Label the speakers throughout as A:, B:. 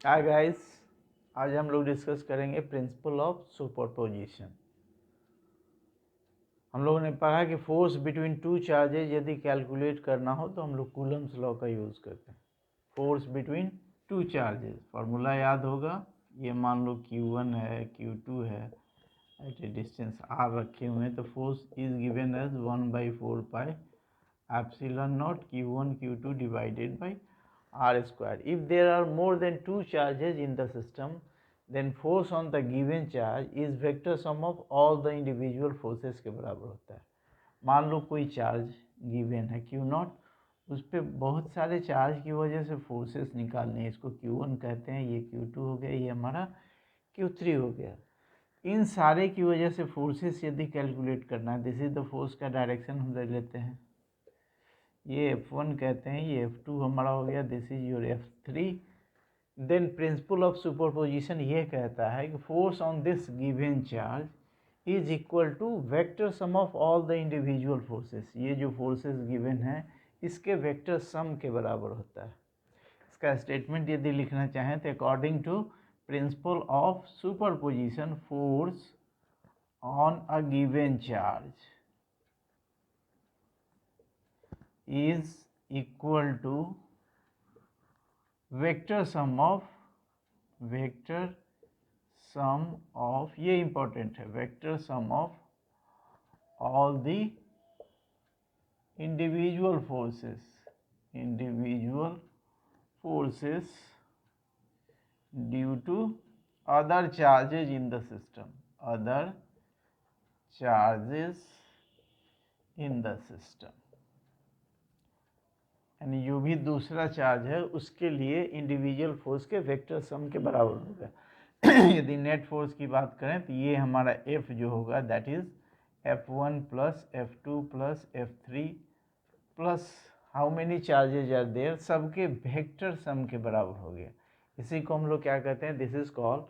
A: Hi guys, आज हम लोग डिस्कस करेंगे प्रिंसिपल ऑफ सुपरपोजिशन। हम लोगों ने पढ़ा कि फोर्स बिटवीन टू चार्जेज यदि कैलकुलेट करना हो तो हम लोग कूलम्स लॉ का यूज़ करते हैं। Force between two charges, formula याद होगा। ये मान लो Q1 है, Q2 है, एट ए डिस्टेंस R रखे हुए हैं, तो force is given as 1/4 pi epsilon nought Q1 Q2 divided by R square. If there are more than two charges in the system, then force on the given charge is vector sum of all the individual forces के बराबर होता है। मान लो कोई charge given है Q0, उस पर बहुत सारे चार्ज की वजह से फोर्सेस निकालने हैं। इसको Q1 कहते हैं, ये Q2 हो गया, ये हमारा Q3 हो गया। इन सारे की वजह से फोर्सेस यदि कैलकुलेट करना है, दिस इज द फोर्स का डायरेक्शन हम ले लेते हैं। ये F1 कहते हैं, ये F2 हमारा हो गया, this is your F3। Then principle of superposition ये कहता है कि force on this given charge is equal to vector sum of all the individual forces. ये जो फोर्सेस गिवन है इसके वेक्टर सम के बराबर होता है। इसका स्टेटमेंट यदि लिखना चाहें तो according to principle of superposition, force on a given charge is equal to vector sum of ये important है, vector sum of all the individual forces due to other charges in the system, यानी जो भी दूसरा charge है उसके लिए individual force के वेक्टर सम के बराबर होगा। यदि नेट फोर्स की बात करें तो ये हमारा F जो होगा that is F1 plus F2 plus F3 plus how many charges are there, सबके वेक्टर सम के बराबर हो गया। इसी को हम लोग क्या कहते हैं, this is called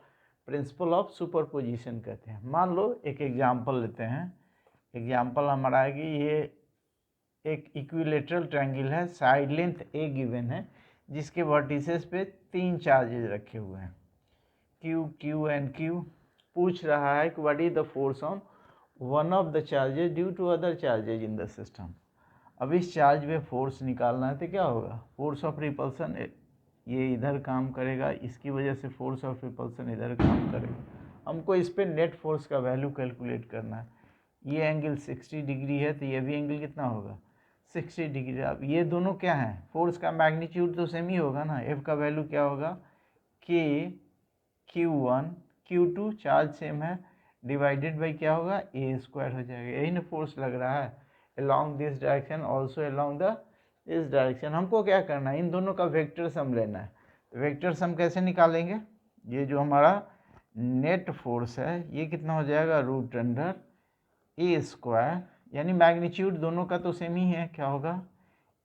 A: principal of superposition कहते हैं। मान लो एक एग्जाम्पल लेते हैं। एग्जाम्पल हमारा है कि ये एक इक्विलेटरल ट्रायंगल है, साइड लेंथ A गिवन है, जिसके वर्टिसेस पे 3 चार्जेज रखे हुए हैं Q, Q एंड Q। पूछ रहा है कि what is the force on one of the charges due to other charges in the system. अब इस चार्ज पे फोर्स निकालना है तो क्या होगा, फोर्स ऑफ रिपल्सन ये इधर काम करेगा, इसकी वजह से फोर्स ऑफ रिपल्सन इधर काम करेगा। हमको इस पर नेट फोर्स का वैल्यू कैलकुलेट करना है। ये एंगल 60 डिग्री है तो ये भी एंगल कितना होगा, 60 डिग्री। अब ये दोनों क्या है, फोर्स का मैग्नीट्यूड तो सेम ही होगा ना। F का वैल्यू क्या होगा, K Q1 Q2 charge same है, डिवाइडेड बाई क्या होगा, A स्क्वायर हो जाएगा। यही ना फोर्स लग रहा है along this direction also along the इस डायरेक्शन। हमको क्या करना है, इन दोनों का वेक्टर सम लेना है। तो वेक्टर सम कैसे निकालेंगे, ये जो हमारा नेट फोर्स है ये कितना हो जाएगा, रूट अंडर A स्क्वायर, यानी मैग्नीट्यूड दोनों का तो सेम ही है, क्या होगा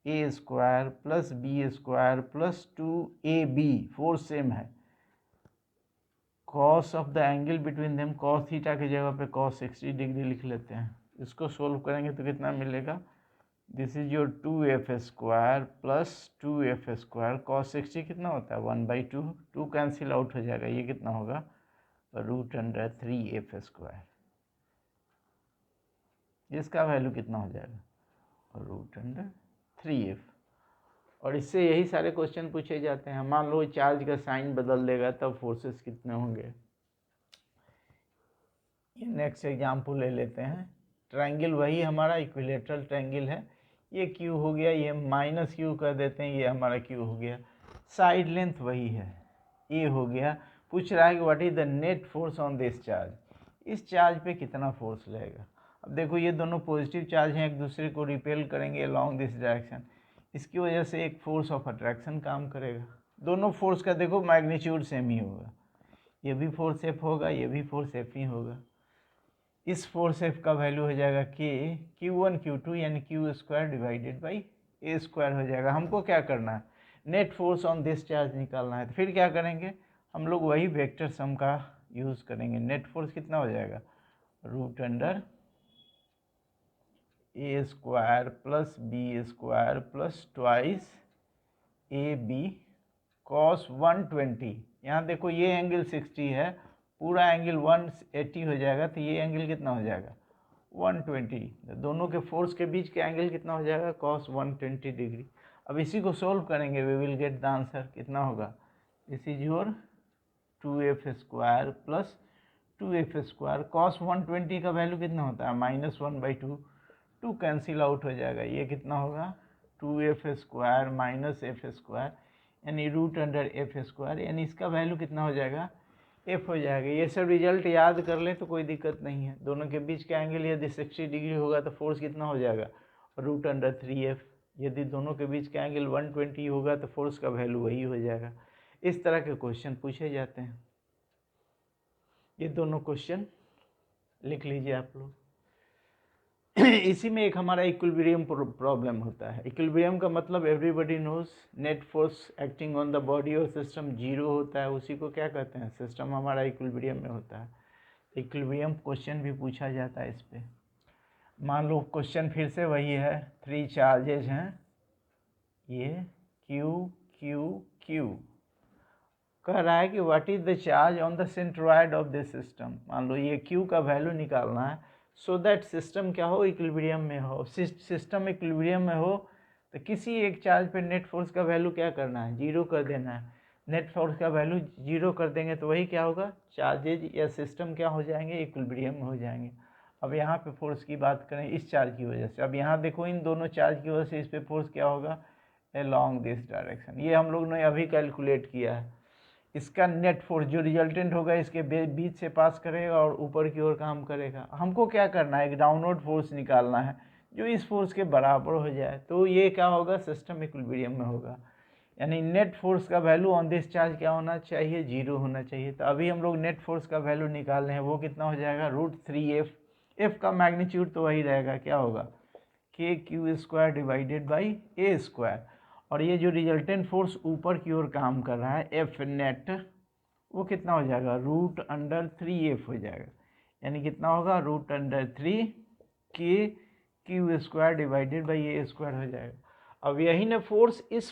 A: A square plus B square plus 2AB, force same है। Cos of the angle between them, cos theta की जगह पे कॉस 60 डिग्री लिख लेते हैं। इसको सोल्व करेंगे तो कितना मिलेगा, this is your 2F square plus 2F square, cos 60 कितना होता है 1/2, 2 कैंसिल आउट हो जाएगा, ये कितना होगा रूट अंडर 3F स्क्वायर। इसका वैल्यू कितना हो जाएगा, रूट अंडर 3F। और इससे यही सारे क्वेश्चन पूछे जाते हैं। मान लो चार्ज का साइन बदल देगा तब फोर्सेस कितने होंगे। ये नेक्स्ट एग्जाम्पल ले लेते हैं। ट्रायंगल वही हमारा इक्विलेटरल ट्रायंगल है, ये Q हो गया, ये माइनस Q कर देते हैं, ये हमारा Q हो गया। साइड लेंथ वही है, A हो गया। पूछ रहा है कि what is the net force on this charge, इस चार्ज पे कितना फोर्स लगेगा। अब देखो ये दोनों पॉजिटिव चार्ज हैं, एक दूसरे को रिपेल करेंगे अलॉन्ग दिस डायरेक्शन, इसकी वजह से एक फोर्स ऑफ अट्रैक्शन काम करेगा। दोनों फोर्स का देखो मैग्नीट्यूड सेम ही होगा, ये भी फोर्स F होगा, ये भी फोर्स F ही होगा। इस फोर्स F का वैल्यू हो जाएगा K Q1 Q2 यानी Q square divided by A square हो जाएगा। हमको क्या करना है, net force on this charge निकालना है। तो फिर क्या करेंगे, हम लोग वही वेक्टर सम का यूज़ करेंगे। नेट फोर्स कितना हो जाएगा, root under A square plus B square plus twice AB cos 120 यहाँ देखो ये एंगल 60 है, पूरा एंगल 180 हो जाएगा, तो ये एंगल कितना हो जाएगा 120। दोनों के फोर्स के बीच का एंगल कितना हो जाएगा cos 120 डिग्री। अब इसी को सोल्व करेंगे, we will get the answer. कितना होगा, this is your 2f² plus 2f²। cos 120 का वैल्यू कितना होता है -1/2, 2 कैंसिल आउट हो जाएगा, ये कितना होगा 2f² माइनस f², यानी √f², यानी इसका वैल्यू कितना हो जाएगा f हो जाएगा। ये सब रिजल्ट याद कर लें तो कोई दिक्कत नहीं है। दोनों के बीच का एंगल यदि 60 डिग्री होगा तो फोर्स कितना हो जाएगा √3f। यदि दोनों के बीच का एंगल 120 होगा तो फोर्स का वैल्यू वही हो जाएगा। इस तरह के क्वेश्चन पूछे जाते हैं। ये दोनों क्वेश्चन लिख लीजिए आप लोग। इसी में एक हमारा इक्विलिब्रियम प्रॉब्लम होता है। इक्विलिब्रियम का मतलब everybody knows, net force acting on the body और सिस्टम जीरो होता है, उसी को क्या कहते हैं, सिस्टम हमारा इक्विलिब्रियम में होता है। इक्विलिब्रियम क्वेश्चन भी पूछा जाता है इस पे। मान लो क्वेश्चन फिर से वही है, 3 चार्जेज हैं, ये Q Q Q, कह रहा है कि what is the charge on the centroid of this system. मान लो ये Q का वैल्यू निकालना है, सो दैट सिस्टम क्या हो इक्विलिब्रियम में हो। सिस्टम इक्विलिब्रियम में हो तो किसी एक चार्ज पे नेट फोर्स का वैल्यू क्या करना है, जीरो कर देना है। नेट फोर्स का वैल्यू जीरो कर देंगे तो वही क्या होगा, चार्जेज या सिस्टम क्या हो जाएंगे, इक्विलिब्रियम में हो जाएंगे। अब यहाँ पे फोर्स की बात करें इस चार्ज की वजह से, अब यहाँ देखो इन दोनों चार्ज की वजह से इस पे फोर्स क्या होगा along दिस डायरेक्शन। ये हम लोग ने अभी कैलकुलेट किया है। इसका नेट फोर्स जो रिजल्टेंट होगा इसके बीच से पास करेगा और ऊपर की ओर काम करेगा। हमको क्या करना है, एक डाउनवर्ड फोर्स निकालना है जो इस फोर्स के बराबर हो जाए, तो ये क्या होगा, सिस्टम इक्विलिब्रियम में होगा। यानी नेट फोर्स का वैल्यू ऑन दिस चार्ज क्या होना चाहिए, जीरो होना चाहिए। तो अभी हम लोग नेट फोर्स का वैल्यू निकाल रहे हैं, वो कितना हो जाएगा √3f। f का मैग्नीट्यूड तो वही रहेगा, क्या होगा kq² डिवाइडेड बाई a²। और ये जो रिजल्टेंट फोर्स ऊपर की ओर काम कर रहा है एफ नेट, वो कितना हो जाएगा √3f हो जाएगा। यानी कितना होगा √3 kq² डिवाइडेड बाई a² हो जाएगा। अब यही ना फोर्स इस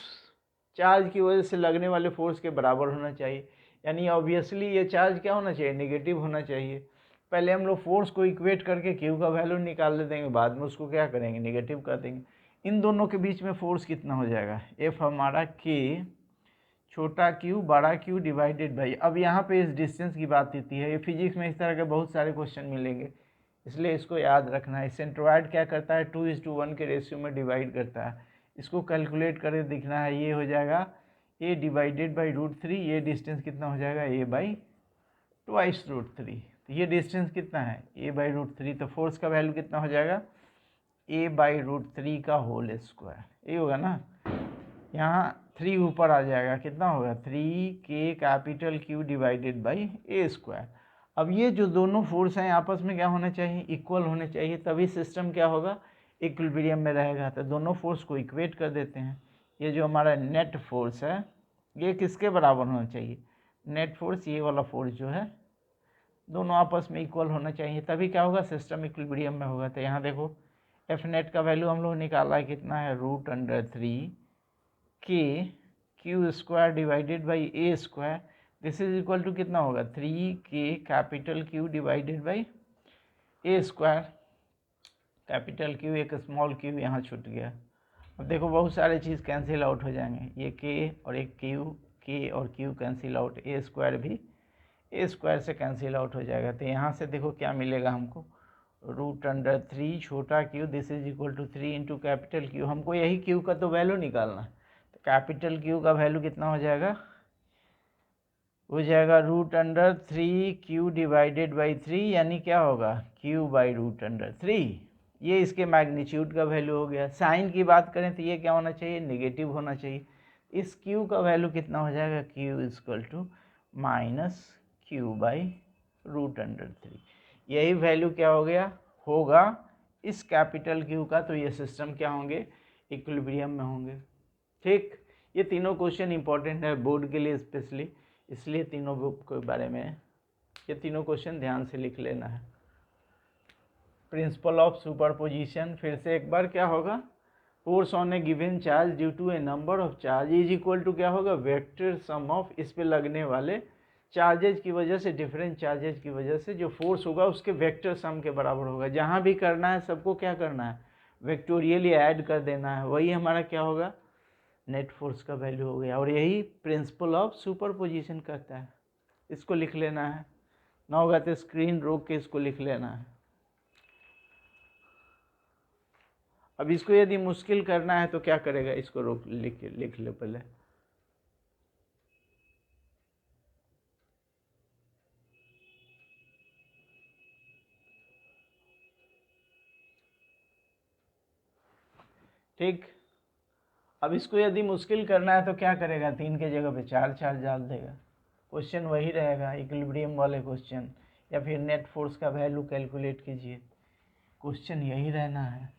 A: चार्ज की वजह से लगने वाले फोर्स के बराबर होना चाहिए, यानी ऑब्वियसली ये चार्ज क्या होना चाहिए, नेगेटिव होना चाहिए। पहले हम लोग फोर्स को इक्वेट करके क्यू का वैल्यू निकाल देंगे, बाद में उसको क्या करेंगे, नेगेटिव कर देंगे। इन दोनों के बीच में फोर्स कितना हो जाएगा, एफ हमारा के छोटा क्यू बड़ा क्यू डिवाइडेड बाई। अब यहाँ पे इस डिस्टेंस की बात होती है, ये फिजिक्स में इस तरह के बहुत सारे क्वेश्चन मिलेंगे, इसलिए इसको याद रखना है। सेंट्रोइड क्या करता है 2:1 के रेशियो में डिवाइड करता है। इसको कैलकुलेट करके दिखना है, ये हो जाएगा ए डिवाइडेड बाई √3। ये डिस्टेंस कितना हो जाएगा ए बाई ट्वाइस √3। तो ये डिस्टेंस कितना है ए बाई √3, तो फोर्स का वैल्यू कितना हो जाएगा ए बाई √3 का होल स्क्वायर, ये होगा ना। यहाँ 3 ऊपर आ जाएगा, कितना होगा 3k डिवाइडेड बाई a²। अब ये जो दोनों फोर्स हैं आपस में क्या होना चाहिए, इक्वल होने चाहिए, तभी सिस्टम क्या होगा इक्विलिब्रियम में रहेगा। तो दोनों फोर्स को इक्वेट कर देते हैं। ये जो हमारा नेट फोर्स है ये किसके बराबर होना चाहिए, नेट फोर्स ये वाला फोर्स जो है दोनों आपस में इक्वल होना चाहिए, तभी क्या होगा सिस्टम इक्विलिब्रियम में होगा। तो यहाँ देखो एफ नेट का वैल्यू हम लोग निकाला है, कितना है √3 kq² divided by a²। This is equal to कितना होगा 3k divided by a²। Capital Q एक स्मॉल क्यू यहाँ छूट गया। अब देखो बहुत सारे चीज़ कैंसिल आउट हो जाएंगे, ये k और एक k और q कैंसिल आउट, a² भी a² से कैंसिल आउट हो जाएगा। तो यहाँ से देखो क्या मिलेगा हमको √3 छोटा Q, this is equal to 3 into capital Q. हमको यही क्यू का तो वैल्यू निकालना है, तो कैपिटल क्यू का वैल्यू कितना हो जाएगा, हो जाएगा √3 क्यू डिवाइडेड बाई 3, यानी क्या होगा क्यू बाई √3। ये इसके मैग्नीट्यूड का वैल्यू हो गया। साइन की बात करें तो ये क्या होना चाहिए, नेगेटिव होना चाहिए। इस क्यू का वैल्यू कितना हो जाएगा, Q is equal to -q by √3। यही वैल्यू क्या हो गया होगा इस कैपिटल क्यू का, तो ये सिस्टम क्या होंगे इक्विलिब्रियम में होंगे। ठीक, ये तीनों क्वेश्चन इंपॉर्टेंट है बोर्ड के लिए स्पेशली, इसलिए तीनों के बारे में ये तीनों क्वेश्चन ध्यान से लिख लेना है। प्रिंसिपल ऑफ सुपरपोजिशन फिर से एक बार क्या होगा, force on a given charge due to a number of charge is equal to क्या होगा, वेक्टर सम ऑफ इस पे लगने वाले चार्जेज की वजह से, डिफरेंट चार्जेज की वजह से जो फोर्स होगा उसके वेक्टर सम के बराबर होगा। जहाँ भी करना है सबको क्या करना है, वेक्टोरियली ऐड कर देना है, वही हमारा क्या होगा, नेट फोर्स का वैल्यू हो गया। और यही प्रिंसिपल ऑफ सुपरपोजिशन कहता है। इसको लिख लेना है, ना होगा तो स्क्रीन रोक के इसको लिख लेना है। अब इसको यदि मुश्किल करना है तो क्या करेगा, इसको रोक लिख ले पहले। ठीक, अब इसको यदि मुश्किल करना है तो क्या करेगा, 3 के जगह पे 4 4 डाल देगा। क्वेश्चन वही रहेगा, इक्विलिब्रियम वाले क्वेश्चन, या फिर नेट फोर्स का वैल्यू कैलकुलेट कीजिए, क्वेश्चन यही रहना है।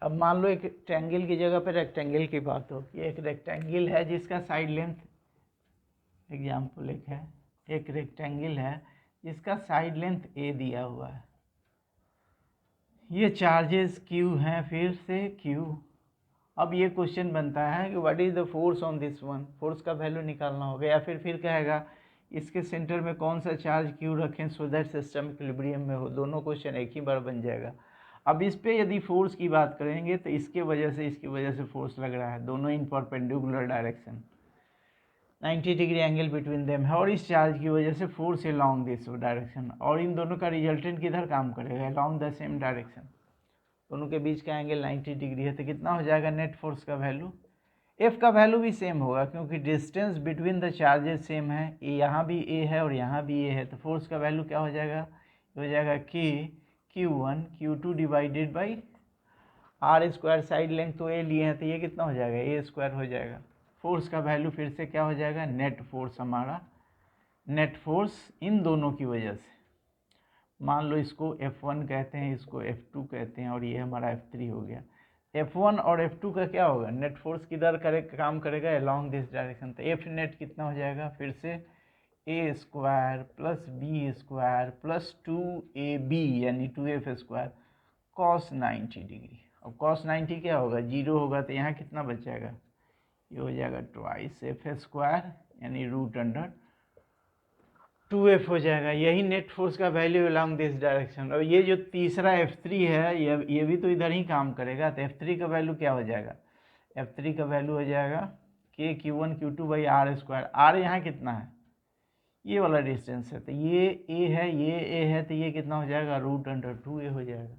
A: अब मान लो एक ट्रायंगल की जगह पे रेक्टेंगल की बात हो, ये एक रेक्टेंगल है जिसका साइड लेंथ, एग्जाम्पल एक रेक्टेंगल है जिसका साइड लेंथ ए दिया हुआ है, ये चार्जेस क्यू हैं, फिर से क्यू। अब ये क्वेश्चन बनता है कि what is the force on this one, force का वैल्यू निकालना होगा, या फिर कहेगा इसके सेंटर में कौन सा चार्ज क्यू रखें सो दैट सिस्टम इक्विलिब्रियम में हो। दोनों क्वेश्चन एक ही बार बन जाएगा। अब इस पे यदि फोर्स की बात करेंगे तो इसकी वजह से फोर्स लग रहा है, दोनों in perpendicular direction, 90 degree angle between them है, और इस चार्ज की वजह से फोर्स अलॉन्ग दिस डायरेक्शन, और इन दोनों का रिजल्टेंट किधर काम करेगा, अलॉन्ग द सेम डायरेक्शन, दोनों के बीच का एंगल 90 डिग्री है। तो कितना हो जाएगा नेट फोर्स का वैल्यू, एफ का वैल्यू भी सेम होगा क्योंकि distance between the charges same है, यहाँ भी ए है और यहाँ भी ए है, तो फोर्स का वैल्यू क्या हो जाएगा, हो जाएगा के Q1 Q2 divided by are square, side length तो ए लिए हैं तो ये कितना हो जाएगा, ए स्क्वायर हो जाएगा। फोर्स का वैल्यू फिर से क्या हो जाएगा, नेट फोर्स, हमारा नेट फोर्स इन दोनों की वजह से, मान लो इसको F1 कहते हैं, इसको F2 कहते हैं, और ये हमारा F3 हो गया। F1 और F2 का क्या होगा, नेट फोर्स किधर काम करेगा, अलॉन्ग दिस डायरेक्शन, तो F नेट कितना हो जाएगा, फिर से A square plus B square plus 2ab यानी 2f स्क्वायर कॉस 90 डिग्री। अब कॉस 90 क्या होगा, 0 होगा, तो यहाँ कितना बच जाएगा, ये हो जाएगा ट्वाइस एफ स्क्वायर यानी रूट अंडर 2f हो जाएगा। यही नेट फोर्स का वैल्यू अलॉन्ग दिस डायरेक्शन। और ये जो तीसरा F3 है ये भी तो इधर ही काम करेगा, तो F3 का वैल्यू क्या हो जाएगा, F3 का वैल्यू हो जाएगा के Q1 Q2 by are square. Are यहाँ कितना है, ये वाला डिस्टेंस है, तो ये ए है, ये ए है, तो ये कितना हो जाएगा, रूट अंडर 2a हो जाएगा।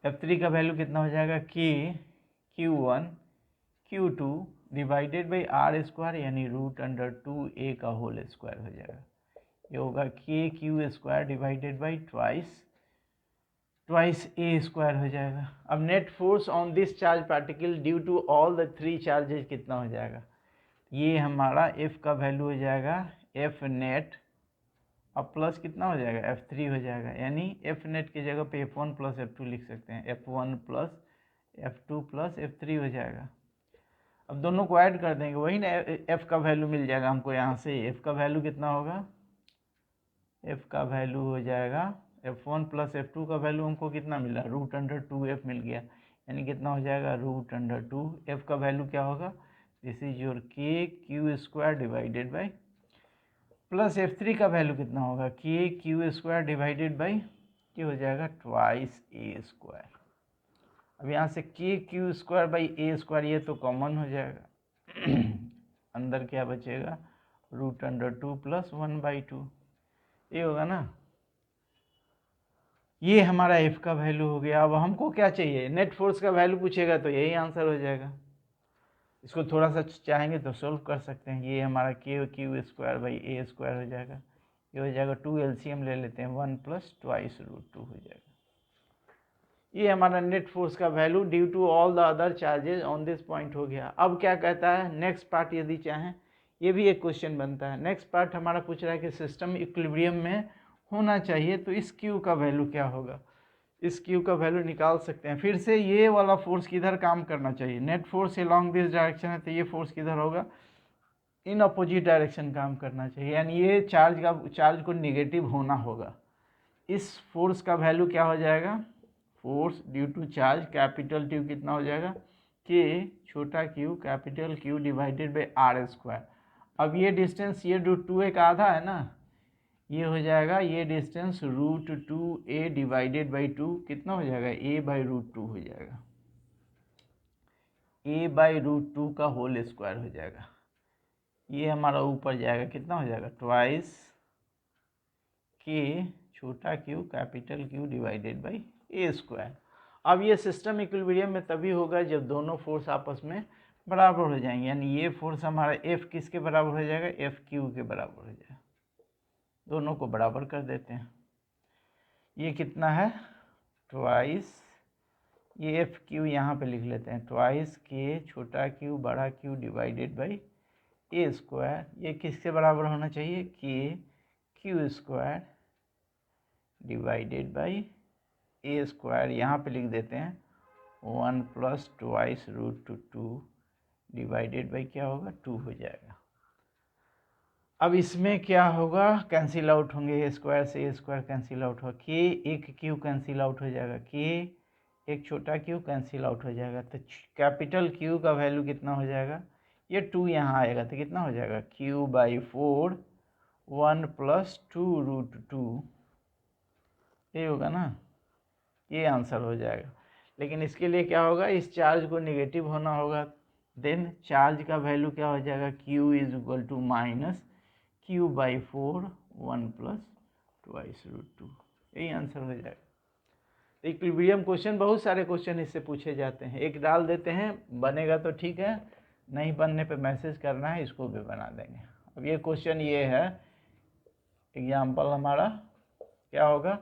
A: F3 का वैल्यू कितना हो जाएगा, के Q1 Q2 divided by are square यानी रूट अंडर 2a का होल स्क्वायर हो जाएगा। ये होगा k q square divided by twice a square हो जाएगा। अब net force on this charge particle due to all the 3 charges कितना हो जाएगा, ये हमारा F का वैल्यू हो जाएगा F नेट, अब प्लस कितना हो जाएगा, F3 हो जाएगा, यानी F नेट की जगह पे F1 प्लस F2 लिख सकते हैं, F1 plus F2 plus F3 हो जाएगा। अब दोनों को ऐड कर देंगे, वही ना F का वैल्यू मिल जाएगा हमको यहाँ से। F का वैल्यू कितना होगा, F का वैल्यू हो जाएगा F1 प्लस F2 का वैल्यू हमको कितना मिला, रूट अंडर 2f मिल गया, यानी कितना हो जाएगा, रूट अंडर 2। F का वैल्यू क्या होगा, दिस इज योर के q square divided by plus F3 का वैल्यू कितना होगा, k q square divided by ये हो जाएगा ट्वाइस ए स्क्वायर। अब यहाँ से के q square by A square ये तो कॉमन हो जाएगा, अंदर क्या बचेगा, रूट अंडर 2 प्लस 1/2, ये होगा ना। ये हमारा F का वैल्यू हो गया। अब हमको क्या चाहिए, नेट फोर्स का वैल्यू पूछेगा तो यही आंसर हो जाएगा। इसको थोड़ा सा चाहेंगे तो सॉल्व कर सकते हैं। ये हमारा के q square by A square हो जाएगा, ये हो जाएगा 2 LCM ले लेते हैं, 1 प्लस ट्वाइस रूट 2 हो जाएगा। ये हमारा नेट फोर्स का value due to all the other charges on this point हो गया। अब क्या कहता है नेक्स्ट पार्ट, यदि चाहें ये भी एक क्वेश्चन बनता है। नेक्स्ट पार्ट हमारा पूछ रहा है कि सिस्टम इक्विलिब्रियम में होना चाहिए तो इस क्यू का वैल्यू क्या होगा। इस क्यू का वैल्यू निकाल सकते हैं। फिर से ये वाला फोर्स किधर काम करना चाहिए, net force along this direction है तो ये फोर्स किधर होगा, इन अपोजिट डायरेक्शन काम करना चाहिए, यानी ये चार्ज को निगेटिव होना होगा। इस फोर्स का वैल्यू क्या हो जाएगा, force due to charge capital Q कितना हो जाएगा, के छोटा q capital Q divided by are square. अब ये डिस्टेंस ये √2a का आधा है ना, ये हो जाएगा ये डिस्टेंस √2a डिवाइडेड बाई 2 कितना हो जाएगा, a बाई √2 हो जाएगा, a बाई √2 का होल स्क्वायर हो जाएगा। ये हमारा ऊपर जाएगा कितना हो जाएगा, ट्वाइस के छोटा q capital Q divided by a square. अब ये सिस्टम इक्विलिब्रियम में तभी होगा जब दोनों फोर्स आपस में बराबर हो जाएंगे, यानी ये फोर्स हमारा F किसके बराबर हो जाएगा, FQ के बराबर हो जाएगा। दोनों को बराबर कर देते हैं। ये कितना है, ट्वाइस, ये FQ यहाँ पे लिख लेते हैं, ट्वाइस के छोटा q बड़ा Q divided by a square. ये किसके बराबर होना चाहिए, के Q square divided by a square. यहाँ पे लिख देते हैं 1 प्लस ट्वाइस √2 डिवाइडेड बाई क्या होगा, 2 हो जाएगा। अब इसमें क्या होगा, कैंसिल आउट होंगे, ए स्क्वायर से ए स्क्वायर कैंसिल आउट होगा, के एक क्यू कैंसिल आउट हो जाएगा, के एक छोटा क्यू कैंसिल आउट हो जाएगा। तो कैपिटल Q का वैल्यू कितना हो जाएगा, ये 2 यहाँ आएगा तो कितना हो जाएगा, Q/4 1 प्लस 2√2, ये होगा ना, ये आंसर हो जाएगा। लेकिन इसके लिए क्या होगा, इस चार्ज को निगेटिव होना होगा, देन चार्ज का वैल्यू क्या हो जाएगा, Q is to minus Q/4 1 plus twice √2, यही आंसर हो जाएगा। तो इक्विलिब्रियम क्वेश्चन बहुत सारे क्वेश्चन इससे पूछे जाते हैं, एक डाल देते हैं, बनेगा तो ठीक है, नहीं बनने पे मैसेज करना है, इसको भी बना देंगे। अब ये क्वेश्चन ये है, एग्जाम्पल हमारा क्या होगा,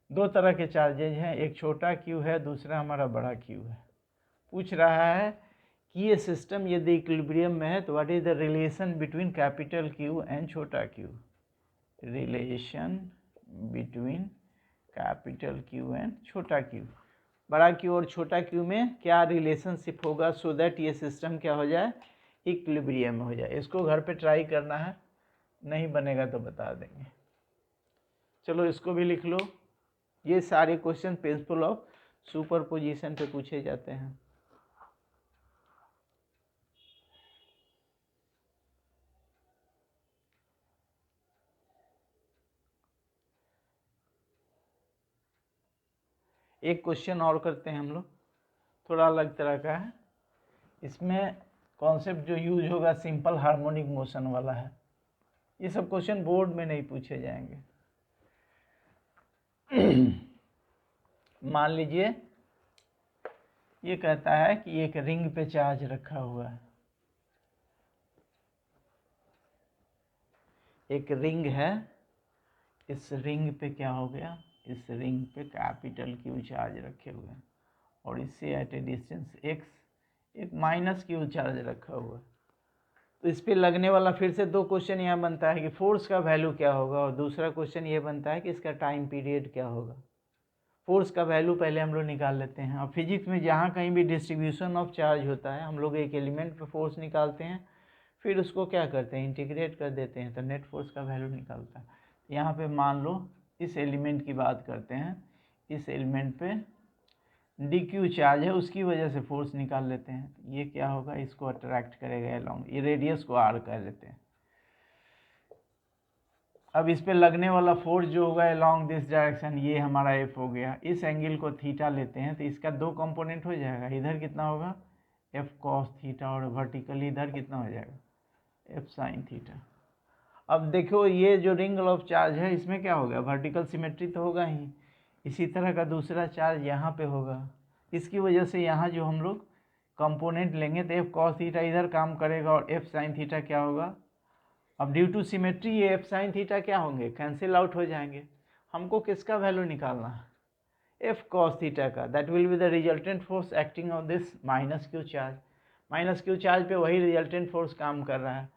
A: दो तरह के चार्जेज हैं, एक छोटा Q है, दूसरा हमारा बड़ा Q है। पूछ रहा है कि ये सिस्टम यदि इक्विलिब्रियम में है तो what is the relation between capital Q and छोटा Q, relation between capital Q and छोटा Q, बड़ा Q और छोटा Q में क्या रिलेशनशिप होगा, सो दैट ये सिस्टम क्या हो जाए, इक्विलिब्रियम में हो जाए। इसको घर पे ट्राई करना है, नहीं बनेगा तो बता देंगे। चलो इसको भी लिख लो। ये सारे क्वेश्चन प्रिंसिपल ऑफ सुपरपोजिशन पे पूछे जाते हैं। एक क्वेश्चन और करते हैं हम लोग, थोड़ा अलग तरह का है। इसमें कॉन्सेप्ट जो यूज होगा सिंपल हार्मोनिक मोशन वाला है। ये सब क्वेश्चन बोर्ड में नहीं पूछे जाएंगे। मान लीजिए ये कहता है कि एक रिंग पे चार्ज रखा हुआ है, एक रिंग है, इस रिंग पे क्या हो गया, इस रिंग पे कैपिटल Q चार्ज रखे हुए हैं और इससे एट ए डिस्टेंस x एक माइनस Q चार्ज रखा हुआ है। तो इस पे लगने वाला फिर से दो क्वेश्चन यहाँ बनता है कि फोर्स का वैल्यू क्या होगा, और दूसरा क्वेश्चन ये बनता है कि इसका टाइम पीरियड क्या होगा। फोर्स का वैल्यू पहले हम लोग निकाल लेते हैं। अब फिजिक्स में जहाँ कहीं भी डिस्ट्रीब्यूशन ऑफ चार्ज होता है, हम लोग एक एलिमेंट पे फोर्स निकालते हैं, फिर उसको क्या करते हैं, इंटीग्रेट कर देते हैं, तो नेट फोर्स का वैल्यू निकलता है। यहाँ पे मान लो इस एलिमेंट की बात करते हैं, इस एलिमेंट पे dq चार्ज है, उसकी वजह से फोर्स निकाल लेते हैं। ये क्या होगा, इसको अट्रैक्ट करेगा अलॉन्ग, ये रेडियस को r कह लेते हैं। अब इस पे लगने वाला फोर्स जो होगा अलॉन्ग दिस डायरेक्शन, ये हमारा f हो गया। इस एंगल को थीटा लेते हैं तो इसका दो कंपोनेंट हो जाएगा, इधर कितना होगा f cos थीटा और वर्टिकली इधर कितना हो जाएगा f sin थीटा। अब देखो ये जो रिंग ऑफ चार्ज है इसमें क्या होगा, वर्टिकल सिमेट्री तो होगा ही, इसी तरह का दूसरा चार्ज यहाँ पे होगा। इसकी वजह से यहाँ जो हम लोग कंपोनेंट लेंगे तो f cos थीटा इधर काम करेगा और f sin थीटा क्या होगा। अब ड्यू टू सिमेट्री ये f sin थीटा क्या होंगे, कैंसिल आउट हो जाएंगे। हमको किसका वैल्यू निकालना है, f cos थीटा का, that will be the resultant force acting on this minus Q charge. Minus Q charge पे वही रिजल्टेंट फोर्स काम कर रहा है,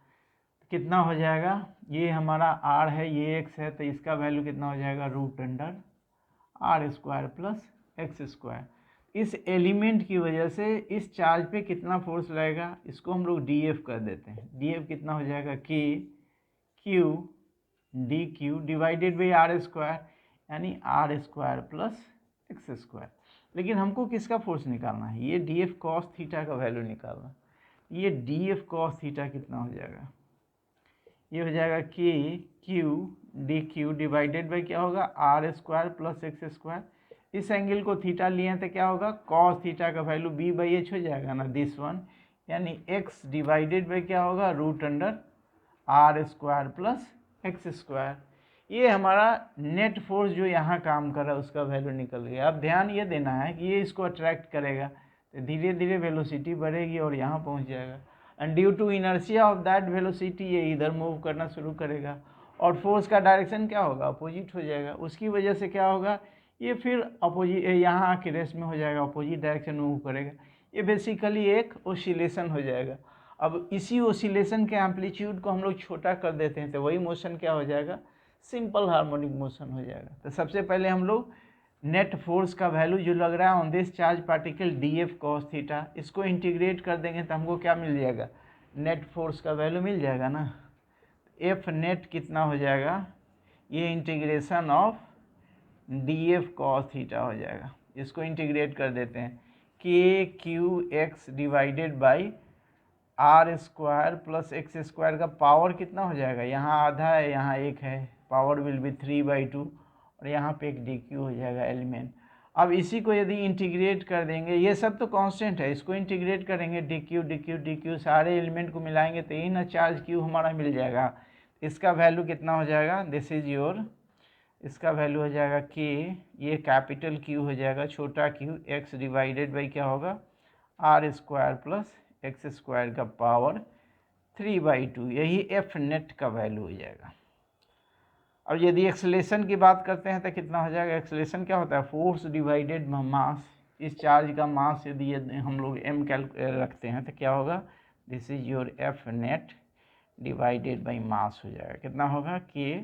A: कितना हो जाएगा, ये हमारा r है, ये x है, तो इसका वैल्यू कितना हो जाएगा, root under r square plus x square. इस एलिमेंट की वजह से इस चार्ज पे कितना फोर्स लगेगा, इसको हम लोग डी एफ कर देते हैं। डी एफ कितना हो जाएगा, के Q D Q divided by are square, यानी R square plus x square. लेकिन हमको किसका फोर्स निकालना है, ये डी एफ कॉस थीटा का वैल्यू निकालना। ये डी एफ कॉस थीटा कितना हो जाएगा, ये हो जाएगा के Q D Q divided by क्या होगा, r square plus x square. इस एंगल को थीटा लिए हैं तो क्या होगा, कॉस थीटा का वैल्यू बी बाई एच हो जाएगा ना, दिस वन, यानी एक्स डिवाइडेड बाई क्या होगा, root under r square plus x square. ये हमारा नेट फोर्स जो यहाँ काम कर रहा है उसका वैल्यू निकल गया। अब ध्यान ये देना है कि ये इसको अट्रैक्ट करेगा तो धीरे धीरे वेलोसिटी बढ़ेगी और यहाँ पहुँच जाएगा, and due to inertia of that velocity ये इधर मूव करना शुरू करेगा और फोर्स का डायरेक्शन क्या होगा, अपोजिट हो जाएगा। उसकी वजह से क्या होगा, ये फिर अपोजिट यहाँ आके रेस्ट में हो जाएगा, अपोजिट डायरेक्शन मूव करेगा। ये बेसिकली एक ओसिलेशन हो जाएगा। अब इसी ओसिलेशन के एम्पलीट्यूड को हम लोग छोटा कर देते हैं तो वही मोशन क्या हो जाएगा, सिंपल हार्मोनिक मोशन हो जाएगा। तो सबसे पहले हम लोग नेट फोर्स का वैल्यू जो लग रहा है on this charge particle d F cos theta, इसको इंटीग्रेट कर देंगे तो हमको क्या मिल जाएगा, नेट फोर्स का वैल्यू मिल जाएगा ना। एफ नेट कितना हो जाएगा, ये integration of d F cos theta हो जाएगा। इसको इंटीग्रेट कर देते हैं, k q x divided by are square plus x square का पावर कितना हो जाएगा, यहाँ आधा है यहाँ एक है, पावर विल बी 3/2 और यहाँ पे एक डी क्यू हो जाएगा एलिमेंट। अब इसी को यदि इंटीग्रेट कर देंगे, ये सब तो कांस्टेंट है, इसको इंटीग्रेट करेंगे D Q D Q D Q, सारे एलिमेंट को मिलाएंगे तो यही ना चार्ज क्यू हमारा मिल जाएगा। इसका वैल्यू कितना हो जाएगा, दिस इज योर, इसका वैल्यू हो जाएगा के, ये कैपिटल क्यू हो जाएगा, छोटा क्यू एक्स डिवाइडेड बाई क्या होगा, r square plus x square का पावर 3/2, यही एफ नेट का वैल्यू हो जाएगा। अब यदि एक्सेलेरेशन की बात करते हैं तो कितना हो जाएगा, एक्सेलेरेशन क्या होता है, फोर्स डिवाइडेड मास। इस चार्ज का मास यदि हम लोग एम रखते हैं तो क्या होगा, this is your f net divided by mass हो जाएगा। कितना होगा, के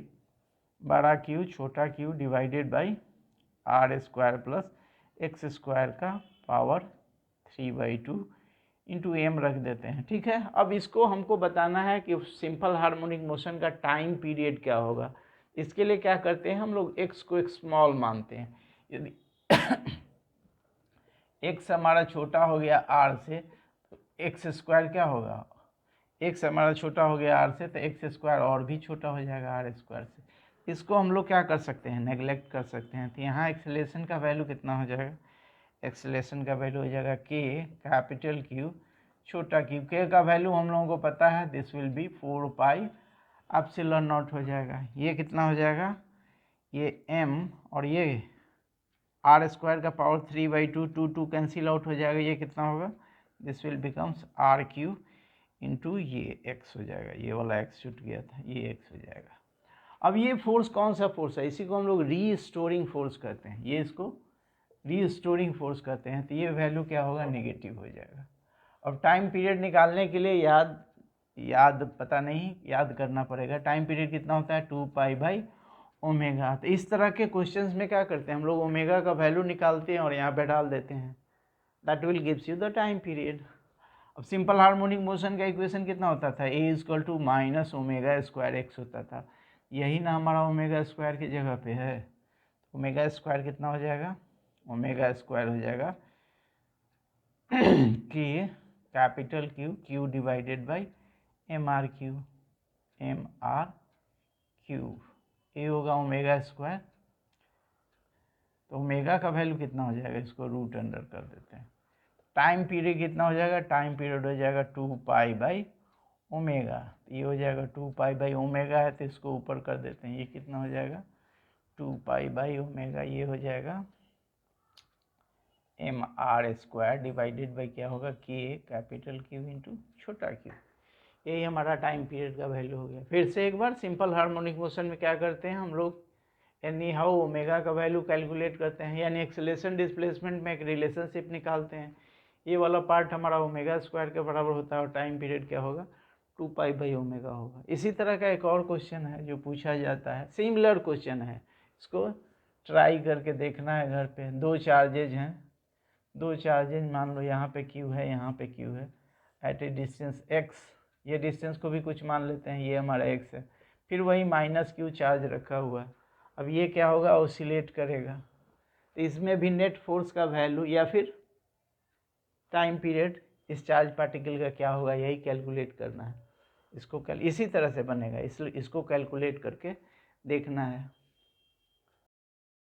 A: बड़ा क्यू छोटा q divided by are square plus x square का पावर 3/2 इंटू एम रख देते हैं। ठीक है, अब इसको हमको बताना है कि सिंपल हार्मोनिक मोशन का टाइम पीरियड क्या होगा। इसके लिए क्या करते हैं हम लोग, एक्स को एक स्मॉल मानते हैं। यदि एक्स हमारा छोटा हो गया आर से तो एक्स स्क्वायर क्या होगा, एक्स हमारा छोटा हो गया आर से तो एक्स स्क्वायर और भी छोटा हो जाएगा आर स्क्वायर से। इसको हम लोग क्या कर सकते हैं, नेगलेक्ट कर सकते हैं। तो यहाँ एक्सेलेरेशन का वैल्यू कितना हो जाएगा, एक्सेलेरेशन का वैल्यू हो जाएगा के कैपिटल क्यू छोटा क्यू, के का वैल्यू हम लोगों को पता है, this will be 4 epsilon not हो जाएगा। ये कितना हो जाएगा, ये m और ये आर स्क्वायर का पावर 3/2, 2 कैंसिल आउट हो जाएगा, ये कितना होगा, this will becomes r q into ये x हो जाएगा, ये वाला x छूट गया था, ये x हो जाएगा। अब ये फोर्स कौन सा फोर्स है, इसी को हम लोग रीस्टोरिंग फोर्स कहते हैं, ये इसको रीस्टोरिंग फोर्स कहते हैं। तो ये वैल्यू क्या होगा, नेगेटिव हो जाएगा। अब टाइम पीरियड निकालने के लिए याद पता नहीं, याद करना पड़ेगा। टाइम पीरियड कितना होता है, 2π/ओमेगा। तो इस तरह के क्वेश्चंस में क्या करते हैं हम लोग, ओमेगा का वैल्यू निकालते हैं और यहाँ पे डाल देते हैं, that will gives you the time period. अब सिंपल हार्मोनिक मोशन का इक्वेशन कितना होता था, a = -ω² होता था, यही ना हमारा ω² की जगह पे है। ω² कितना हो जाएगा, ω² हो जाएगा कि capital Q Q divided by mr³, ये होगा ω²। तो ओमेगा का वैल्यू कितना हो जाएगा, इसको रूट अंडर कर देते हैं। टाइम पीरियड कितना हो जाएगा, टाइम पीरियड हो जाएगा 2π/ओमेगा। ये हो जाएगा 2π/ओमेगा है तो इसको ऊपर कर देते हैं, ये कितना हो जाएगा 2π/ओमेगा, ये हो जाएगा mr² डिवाइडेड बाई क्या होगा, के कैपिटल क्यू इंटू छोटा क्यू। यही हमारा टाइम पीरियड का वैल्यू हो गया। फिर से एक बार, सिंपल हार्मोनिक मोशन में क्या करते हैं हम लोग, यानी हाउ ओमेगा का वैल्यू कैलकुलेट करते हैं, यानी एक्सेलेरेशन डिस्प्लेसमेंट में एक रिलेशनशिप निकालते हैं। ये वाला पार्ट हमारा ω² के बराबर होता है और टाइम पीरियड क्या होगा 2π/ω होगा। इसी तरह का एक और क्वेश्चन है जो पूछा जाता है, सिमिलर क्वेश्चन है, इसको ट्राई करके देखना है घर पे। दो चार्जेज हैं, दो चार्जेज मान लो यहाँ पे Q है, यहाँ पे Q है, एट ए डिस्टेंस x, ये डिस्टेंस को भी कुछ मान लेते हैं, ये हमारा x है, फिर वही -Q चार्ज रखा हुआ है। अब ये क्या होगा, ऑसिलेट करेगा, तो इसमें भी नेट फोर्स का वैल्यू या फिर टाइम पीरियड इस चार्ज पार्टिकल का क्या होगा, यही कैलकुलेट करना है। इसको इसी तरह से बनेगा, इसलिए इसको कैलकुलेट करके देखना है।